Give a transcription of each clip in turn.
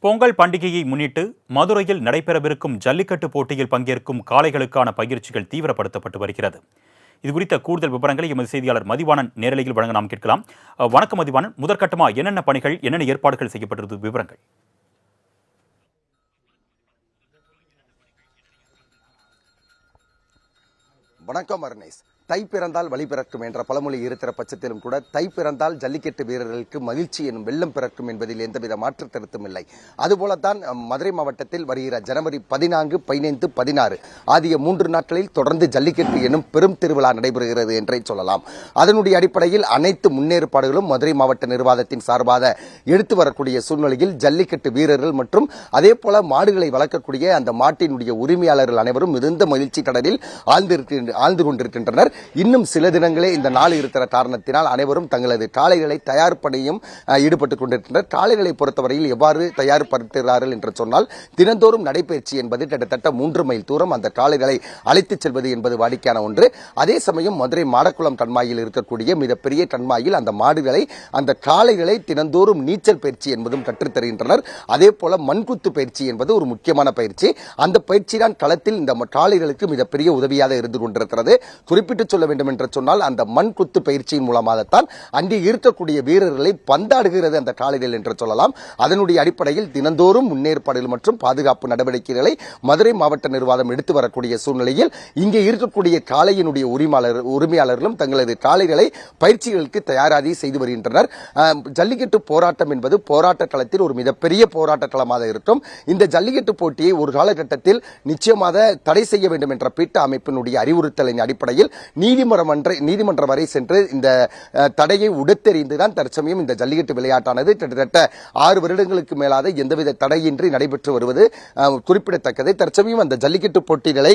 பொங்கல் பண்டிகையை முன்னிட்டு மதுரையில் நடைபெறவிருக்கும் ஜல்லிக்கட்டு போட்டியில் பங்கேற்கும் காளைகளுக்கான பயிற்சிகள் தீவிரப்படுத்தப்பட்டு வருகிறது. இதுகுறித்த கூடுதல் விவரங்களை எமது செய்தியாளர் மதிவாணன் நேரலையில் வழங்க நாம் கேட்கலாம். வணக்கம் மதிவாணன், முதற்கட்டமாக என்னென்ன பணிகள், என்னென்ன ஏற்பாடுகள் செய்யப்பட்டிருந்தது, விவரங்கள்? வணக்கம் அருணேஷ். தை பிறந்தால் வழி பிறக்கும் என்ற பழமொழி இருக்கிற பட்சத்திலும் கூட தை பிறந்தால் ஜல்லிக்கட்டு வீரர்களுக்கு மகிழ்ச்சி எனும் வெள்ளம் பிறக்கும் என்பதில் எந்தவித மாற்று கருத்தும் இல்லை. அதுபோலத்தான் மதுரை மாவட்டத்தில் வருகிற ஜனவரி 14, 15, 16 ஆகிய 3 நாட்களில் தொடர்ந்து ஜல்லிக்கட்டு எனும் பெரும் திருவிழா நடைபெறுகிறது என்றே சொல்லலாம். அதனுடைய அடிப்படையில் அனைத்து முன்னேற்பாடுகளும் மதுரை மாவட்ட நிர்வாகத்தின் சார்பாக எடுத்து வரக்கூடிய சூழ்நிலையில் ஜல்லிக்கட்டு வீரர்கள் மற்றும் அதே போல மாடுகளை வளர்க்கக்கூடிய அந்த மாட்டினுடைய உரிமையாளர்கள் அனைவரும் மிகுந்த மகிழ்ச்சி கடலில் ஆழ்ந்து கொண்டிருக்கின்றனர். இன்னும் சில தினங்களே இந்த நாள் இருக்கிற காரணத்தினால் அனைவரும் தங்களது காளைகளை தயார் பணியும் ஈடுபட்டுக் கொண்டிருக்கின்றனர். காளைகளை பொறுத்தவரையில் எவ்வாறு தயார்படுத்துகிறார்கள் என்று சொன்னால், தினந்தோறும் நடைபயிற்சி என்பது கிட்டத்தட்ட 3 மைல் தூரம் அந்த காளைகளை அழைத்துச் செல்வது என்பது வாடிக்கையான ஒன்று. அதே சமயம் மதுரை மாடக்குளம் கண்மாயில் இருக்கக்கூடிய மிகப்பெரிய கண்மாயில் அந்த மாடுகளை, அந்த காளைகளை தினந்தோறும் நீச்சல் பயிற்சி என்பதும் கற்றுத்தருகின்றனர். அதே போல மண்குத்து பயிற்சி என்பது ஒரு முக்கியமான பயிற்சி. அந்த பயிற்சி தான் களத்தில் இந்த காளைகளுக்கு மிகப்பெரிய உதவியாக இருந்து கொண்டிருக்கிறது. குறிப்பிட்டு சொல்ல வேண்டும் என்று சொன்னால், அந்த மண் குத்து பயிற்சியின் மூலமாகத்தான் அங்கே இருக்கக்கூடிய வீரர்களை பந்தாடுகிறது அந்த காளைகள் என்று சொல்லலாம். அதனுடைய அடிப்படையில் தினந்தோறும் முன்னேற்பாடுகள் மற்றும் பாதுகாப்பு நடவடிக்கைகளை மதுரை மாவட்ட நிர்வாகம் எடுத்து வரக்கூடிய சூழ்நிலையில் இங்கே இருக்கக்கூடிய காளையினுடைய உரிமையாளர்களும் தங்களது காளைகளை பயிற்சிகளுக்கு தயாராகி செய்து வருகின்றனர். ஜல்லிக்கட்டு போராட்டம் என்பது போராட்ட களத்தில் ஒரு மிகப்பெரிய போராட்ட களமாக இருக்கும். இந்த ஜல்லிக்கட்டு போட்டியை ஒரு காலகட்டத்தில் நிச்சயமாக தடை செய்ய வேண்டும் என்ற பீட்ட அமைப்பினுடைய அறிவுறுத்தலின் அடிப்படையில் நீதிமன்றம் வரை சென்று இந்த தடையை உடைத்தெறிந்துதான் தற்சமயம் இந்த ஜல்லிக்கட்டு விளையாட்டானது கிட்டத்தட்ட 6 வருடங்களுக்கு மேலாக எந்தவித தடையின்றி நடைபெற்று வருவது குறிப்பிடத்தக்கது. தற்சமயம் அந்த ஜல்லிக்கட்டு போட்டிகளை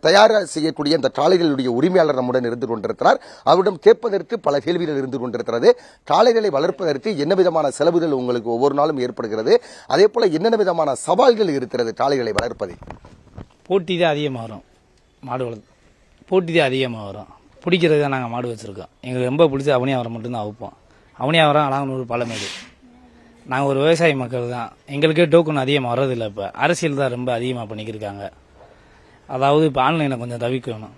தயார் செய்யக்கூடிய அந்த காளைகளுடைய உரிமையாளர் நம்முடன் இருந்து கொண்டிருக்கிறார். அவரிடம் கேட்பதற்கு பல கேள்விகள் இருந்து கொண்டிருக்கிறது. காளைகளை வளர்ப்பதற்கு என்ன விதமான செலவுகள் உங்களுக்கு ஒவ்வொரு நாளும் ஏற்படுகிறது, அதே போல என்னென்ன விதமான சவால்கள் இருக்கிறது காளைகளை வளர்ப்பதில்? போட்டி தான் அதிகமாக வரும். மாடு வளர்ப்பு போட்டி தான் அதிகமாக வரும். பிடிக்கிறது தான் நாங்கள் மாடு வச்சுருக்கோம். எங்களுக்கு ரொம்ப பிடிச்ச அவனியாவரம் மட்டும்தான் அவுப்போம். அவனியாவரம் அலாங்கனூர் பழமேடு. நாங்கள் ஒரு விவசாய மக்கள் தான். எங்களுக்கே டோக்கன் அதிகமாக வர்றதில்லை. இப்போ அரசியல் தான் ரொம்ப அதிகமாக பண்ணிக்கிருக்காங்க. அதாவது இப்போ ஆன்லைனை கொஞ்சம் தவிர்க்கணும்.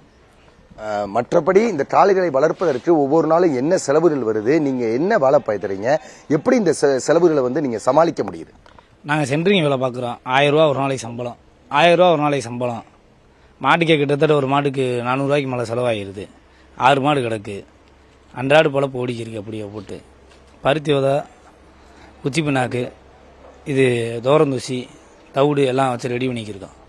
மற்றபடி இந்த காளைகளை வளர்ப்பதற்கு ஒவ்வொரு நாளும் என்ன செலவுகள் வருது, நீங்கள் என்ன வேலை பார்த்துறீங்க, எப்படி இந்த செலவுகளை நீங்கள் சமாளிக்க முடியுது? நாங்கள் சென்ட்ரிங் வேலை பார்க்குறோம். 1000 ரூபா ஒரு நாளைக்கு சம்பளம். 1000 ரூபா ஒரு நாளைக்கு சம்பளம். மாட்டுக்கே கிட்டத்தட்ட ஒரு மாட்டுக்கு 400 ரூபாய்க்கு மேலே செலவாகிடுது. 6 மாடு கிடக்கு. அன்றாடு பொழப்பு ஓடிக்கிருக்கு. அப்படியே போட்டு பருத்தி உதை, குச்சி பின்னாக்கு, இது தோரந்தூசி, தவிடு எல்லாம் வச்சு ரெடி பண்ணிக்கிருக்கோம்.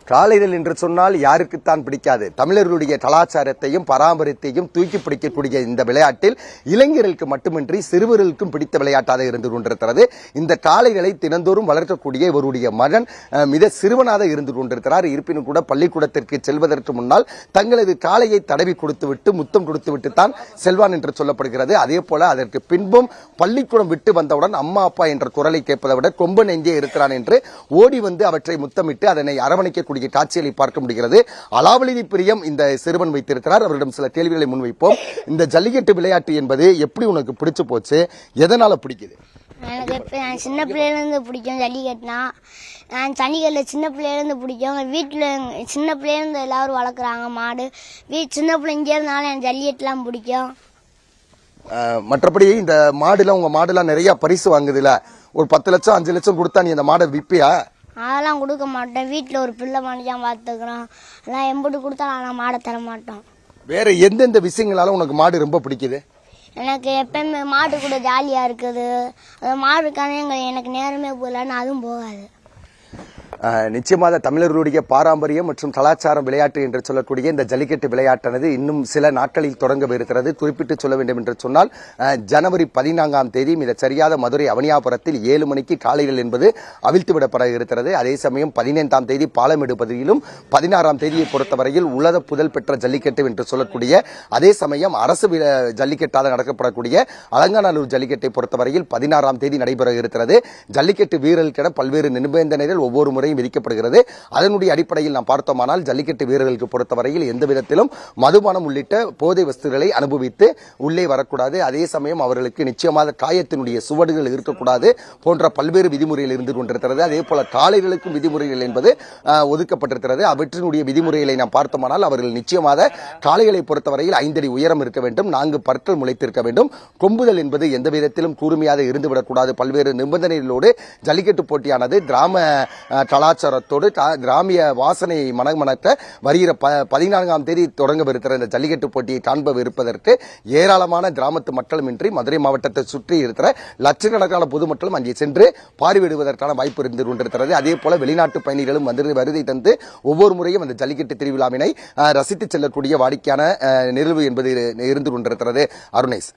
காளைகள் என்று சொன்னால் யாருக்குத்தான் பிடிக்காது? தமிழர்களுடைய கலாச்சாரத்தையும் பராமரித்தையும் தூக்கி பிடிக்கக்கூடிய இந்த விளையாட்டில் இளைஞர்களுக்கு மட்டுமின்றி சிறுவர்களுக்கும் பிடித்த விளையாட்டாக இருந்து கொண்டிருக்கிறது. இந்த காளைகளை தினந்தோறும் வளர்க்கக்கூடிய இவருடைய மகன் மிக சிறுவனாக இருந்து கொண்டிருக்கிறார். இருப்பினும் கூட பள்ளிக்கூடத்திற்கு செல்வதற்கு முன்னால் தங்களது காளையை தடவி கொடுத்துவிட்டு முத்தம் கொடுத்துவிட்டு தான் செல்வான் என்று சொல்லப்படுகிறது. அதே போல அதற்கு பின்பும் பள்ளிக்கூடம் விட்டு வந்தவுடன் அம்மா அப்பா என்ற குரலை கேட்பதை விட கொம்பன் எங்கே இருக்கிறான் என்று ஓடி வந்து அவற்றை முத்தமிட்டு அதனை அரவணைக்கக்கூடிய காட்சிகளை பார்க்க முடிகிறது. அலாவலிதி பிரியம் இந்த சிறுவன் வைத்திருக்கிறார். அவரிடம் சில கேள்விகளை முன்வைப்போம். இந்த ஜல்லிக்கட்டு விளையாட்டு என்பது எப்படி உனக்கு பிடிச்சு போச்சு? எதனால பிடிக்குது? எனக்கு சின்ன பிள்ளையிலேருந்து பிடிக்கும் ஜல்லிக்கட்டுனா. நான் ஜல்லிக்கட்டில் சின்ன பிள்ளையிலேருந்து பிடிக்கும். வீட்டில் சின்ன பிள்ளையிலேருந்து எல்லாரும் வளர்க்குறாங்க மாடு. சின்ன பிள்ளை இங்கே இருந்தாலும் எனக்கு ஜல்லிக்கட்டுலாம் பிடிக்கும். மற்றபடி இந்த மாடுலாம், உங்க மாடுலாம் நிறைய பரிசு வாங்குதுல, ஒரு 10 லட்சம் 5 லட்சம் கொடுத்தா நீ அந்த மாடை விற்பியா? அதெல்லாம் கொடுக்க மாட்டேன். வீட்டில் ஒரு பிள்ளை மனுஷன் பார்த்துக்கிறோம். அதெல்லாம் எம்பிட்டு கொடுத்தாலும் ஆனால் மாடை தர மாட்டோம். வேற எந்தெந்த விஷயங்களால உனக்கு மாடு ரொம்ப பிடிக்குது? எனக்கு எப்பயுமே மாடு கூட ஜாலியாக இருக்குது. அது மாடுக்கான எனக்கு நேரமே போகலன்னு அதுவும் போகாது. நிச்சயமாக தமிழர்களுடைய பாரம்பரியம் மற்றும் கலாச்சாரம் விளையாட்டு என்று சொல்லக்கூடிய இந்த ஜல்லிக்கட்டு விளையாட்டானது இன்னும் சில நாட்களில் தொடங்கவிருக்கிறது. குறிப்பிட்டு சொல்ல வேண்டும் என்று சொன்னால், ஜனவரி 14ஆம் தேதி மிக சரியாக மதுரை அவனியாபுரத்தில் 7 மணிக்கு காளைகள் என்பது அவிழ்த்து விடப்பட இருக்கிறது. அதே சமயம் 15ஆம் தேதி பாலமேடு பகுதியிலும், 16ஆம் தேதியை பொறுத்தவரையில் உலக புகழ் பெற்ற ஜல்லிக்கட்டு என்று சொல்லக்கூடிய, அதே சமயம் அரசு ஜல்லிக்கட்டாக நடக்கப்படக்கூடிய அலங்காநல்லூர் ஜல்லிக்கட்டை பொறுத்தவரையில் 16ஆம் தேதி நடைபெற இருக்கிறது. ஜல்லிக்கட்டு வீரர்களுக்கென பல்வேறு நிபந்தனைகள் ஒவ்வொரு முறை தடையும் விதிக்கப்படுகிறது. அதனுடைய அடிப்படையில் நாம் பார்த்தோமானால் ஜல்லிக்கட்டு வீரர்களுக்கு பொறுத்தவரையில் எந்த விதத்திலும் மதுபானம் உள்ளிட்ட போதை வஸ்துகளை அனுபவித்து உள்ளே வரக்கூடாது. அதே சமயம் அவர்களுக்கு நிச்சயமாக காயத்தினுடைய சுவடுகள் இருக்கக்கூடாது போன்ற பல்வேறு விதிமுறைகள் இருந்து கொண்டிருக்கிறது. அதே போல காளைகளுக்கும் விதிமுறைகள் என்பது ஒதுக்கப்பட்டிருக்கிறது. அவற்றினுடைய விதிமுறைகளை நாம் பார்த்தோமானால் அவர்கள் நிச்சயமாக காளைகளை பொறுத்தவரையில் 5 அடி உயரம் இருக்க வேண்டும், 4 பற்கள் முளைத்திருக்க வேண்டும், கொம்புதல் என்பது எந்த விதத்திலும் கூர்மையாக இருந்துவிடக்கூடாது. பல்வேறு நிபந்தனைகளோடு ஜல்லிக்கட்டு போட்டியானது கிராம கலாச்சாரத்தோடு கிராமிய வாசனை மனமணக்க வருகிற 14ஆம் தேதி தொடங்கவிருக்கிற இந்த ஜல்லிக்கட்டு போட்டியை காண்பவிருப்பதற்கு ஏராளமான கிராமத்து மக்களுமின்றி மதுரை மாவட்டத்தை சுற்றி இருக்கிற லட்சக்கணக்கான பொதுமக்களும் அங்கே சென்று பார்வையிடுவதற்கான வாய்ப்பு இருந்து கொண்டிருக்கிறது. அதே போல வெளிநாட்டு பயணிகளும் வருகை தந்து ஒவ்வொரு முறையும் அந்த ஜல்லிக்கட்டு திருவிழாவினை ரசித்து செல்லக்கூடிய வாடிக்கையான நிகழ்வு என்பது இருந்து கொண்டிருக்கிறது. அருணேஷ்.